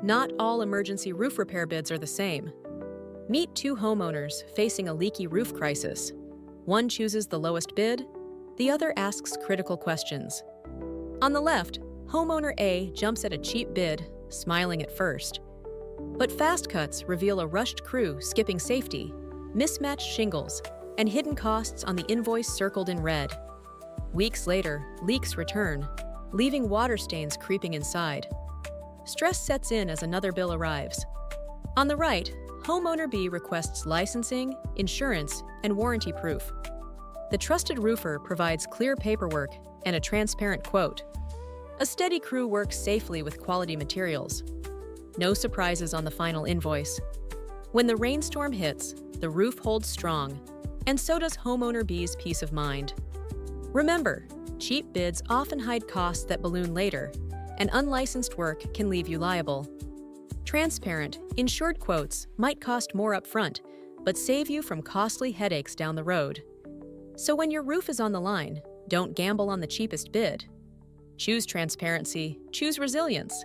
Not all emergency roof repair bids are the same. Meet two homeowners facing a leaky roof crisis. One chooses the lowest bid, the other asks critical questions. On the left, homeowner A jumps at a cheap bid, smiling at first. But fast cuts reveal a rushed crew skipping safety, mismatched shingles, and hidden costs on the invoice circled in red. Weeks later, leaks return, leaving water stains creeping inside. Stress sets in as another bill arrives. On the right, homeowner B requests licensing, insurance, and warranty proof. The trusted roofer provides clear paperwork and a transparent quote. A steady crew works safely with quality materials. No surprises on the final invoice. When the rainstorm hits, the roof holds strong, and so does homeowner B's peace of mind. Remember, cheap bids often hide costs that balloon later, and unlicensed work can leave you liable. Transparent, insured quotes might cost more upfront, but save you from costly headaches down the road. So when your roof is on the line, don't gamble on the cheapest bid. Choose transparency, choose resilience.